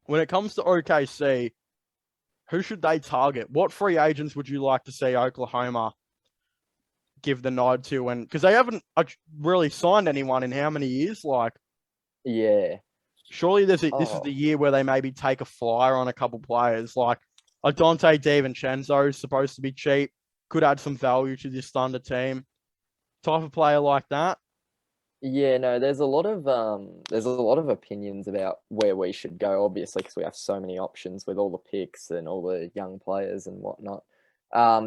when it comes to OKC, who should they target? What free agents would you like to see Oklahoma give the nod to? And because they haven't really signed anyone in how many years? Like, Yeah. surely this is Oh, the year where they maybe take a flyer on a couple players. Like Dante DiVincenzo is supposed to be cheap, could add some value to this Thunder team. Type of player like that. yeah, no, there's a lot of opinions about where we should go, obviously, because we have so many options with all the picks and all the young players and whatnot.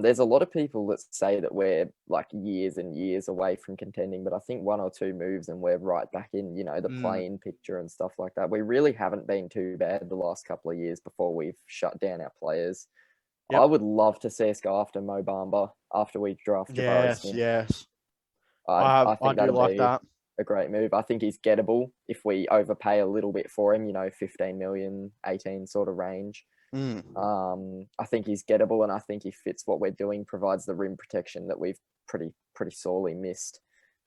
There's a lot of people that say that we're like years and years away from contending, but I think one or two moves and we're right back in, the play-in picture and stuff like that. We really haven't been too bad the last couple of years before we've shut down our players. I Yep. would love to see us go after Mo Bamba after we draft Jabari Yes. Smith. Yes. I I think do that'd like be that. a great move. I think he's gettable if we overpay a little bit for him, 15 million, 18 sort of range. I think he's gettable, and I think he fits what we're doing, provides the rim protection that we've pretty sorely missed,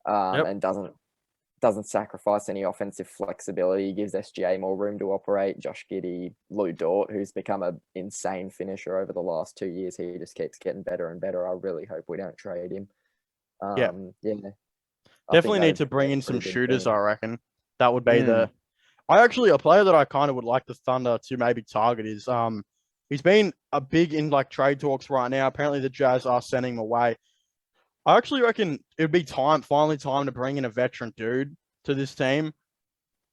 Yep. and doesn't sacrifice any offensive flexibility. He gives SGA more room to operate. Josh Giddey, Lou Dort, who's become an insane finisher over the last 2 years, he just keeps getting better and better. I really hope we don't trade him. Yeah. Yeah, I think Definitely need that'd to be bring a in some pretty good shooters, thing. I reckon. That would be Mm, a player that I kind of would like the Thunder to maybe target is he's been a big in like trade talks right now. Apparently the Jazz are sending him away. I actually reckon it'd be finally time to bring in a veteran dude to this team.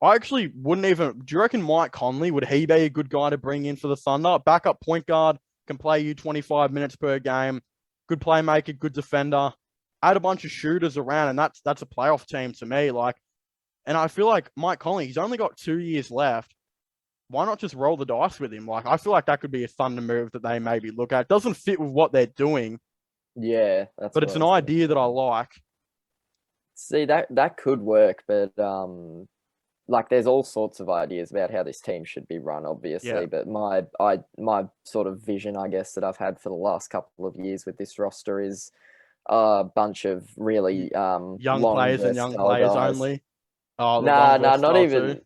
I actually wouldn't even. Do you reckon Mike Conley would he be a good guy to bring in for the Thunder? Backup point guard, can play you 25 minutes per game, good playmaker, good defender. Add a bunch of shooters around, and that's a playoff team to me. Like, and I feel like Mike Conley, he's only got 2 years left. Why not just roll the dice with him? Like, I feel like that could be a Thunder move that they maybe look at. It doesn't fit with what they're doing, yeah, that's but what it's I an was going to idea that I say. like. See, that could work, but like there's all sorts of ideas about how this team should be run, Yeah, obviously. But my sort of vision, I guess, that I've had for the last couple of years with this roster is a bunch of really young long, players and young versatile players guys. only. Oh, the long Nah, not versatile too. even.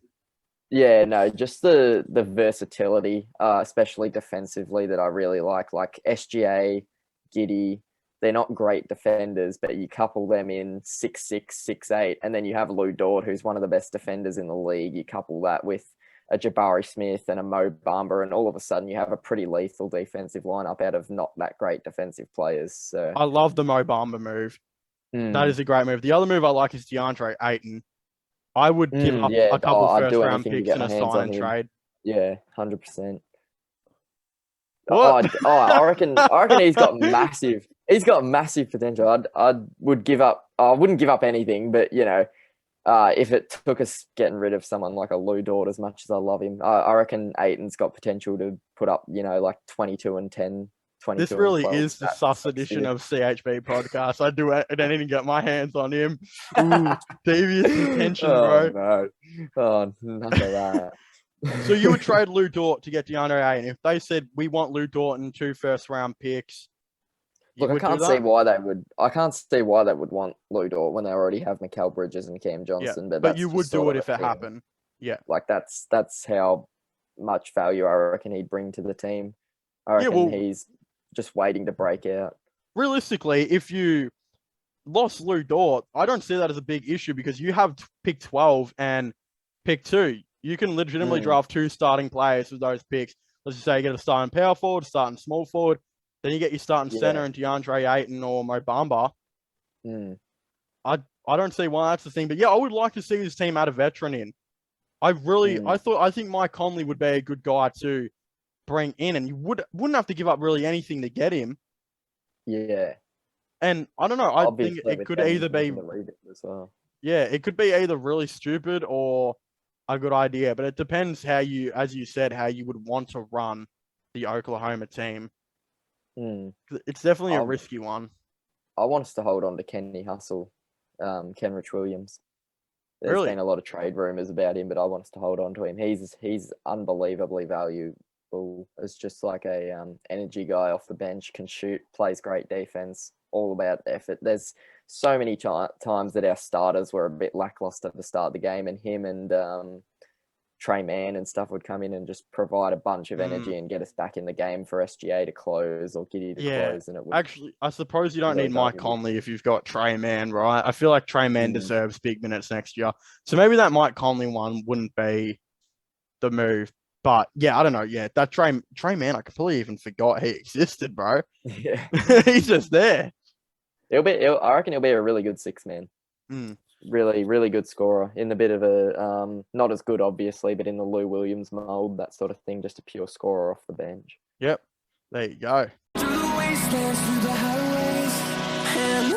Yeah, no, just the versatility, especially defensively, that I really like SGA, Giddy. They're not great defenders, but you couple them in 6'6", 6'8", and then you have Lou Dort, who's one of the best defenders in the league. You couple that with a Jabari Smith and a Mo Bamba, and all of a sudden you have a pretty lethal defensive lineup out of not that great defensive players. So, I love the Mo Bamba move. That mm, is a great move. The other move I like is DeAndre Ayton. I would give up yeah, a couple I'd first do round anything to picks get in my a hands sign on and him. trade. Yeah, 100%. What? I reckon he's got massive. He's got massive potential. I would give up. I wouldn't give up anything, but if it took us getting rid of someone like a Lou Dort, as much as I love him, I reckon Aiton's got potential to put up, like 22 and 10, This 22 and really 12 is the stats sus next edition year. of CHB Podcast. I don't even get my hands on him. Ooh, devious intentions, Oh bro. no! Oh, none of that. So you would trade Lou Dort to get DeAndre Ayton. If they said we want Lou Dort and 2 first round picks, you Look, would do that? I can't see why they would want Lou Dort when they already have Mikal Bridges and Cam Yeah. Johnson. But But that's you would just do sort it of if it a thing. happened. Yeah. Like that's how much value I reckon he'd bring to the team. I Yeah, reckon well, he's just waiting to break out. realistically, if you lost Lou Dort, I don't see that as a big issue because you have pick 12 and pick 2. You can legitimately Mm, draft 2 starting players with those picks. Let's just say you get a starting power forward, starting small forward, then you get your starting yeah. center into DeAndre Ayton or Mo Bamba. Mm, I don't see why that's the thing. But yeah, I would like to see this team add a veteran in. mm, I think Mike Conley would be a good guy to bring in, and you wouldn't have to give up really anything to get him. yeah. And I don't know. I think Obviously, it with could them either be wanting to read it as well. yeah, it could be either really stupid or a good idea, but it depends how you, as you said, how you would want to run the Oklahoma team. Mm. It's definitely a I risky one. I want us to hold on to Kenny Hustle, Kenrich Williams. There's Really? been a lot of trade rumors about him, but I want us to hold on to him. He's unbelievably valuable as just like a energy guy off the bench, can shoot, plays great defense, all about effort. There's so many times that our starters were a bit lackluster to start the game, and him and Trey Mann and stuff would come in and just provide a bunch of energy and get us back in the game for SGA to close or Giddy to close. And it would actually, I suppose you don't really need Mike valuable. Conley if you've got Trey Mann, right? I feel like Trey Mann Mm. deserves big minutes next year. So maybe that Mike Conley one wouldn't be the move. But yeah, I don't know. Yeah, that Trey Mann, I completely even forgot he existed, bro. Yeah, He's just there. I reckon he'll be a really good 6-man. Mm. Really, really good scorer in a bit of a not as good, obviously, but in the Lou Williams mold, that sort of thing. Just a pure scorer off the bench. Yep. There you go. Through the wastelands, through the highways, and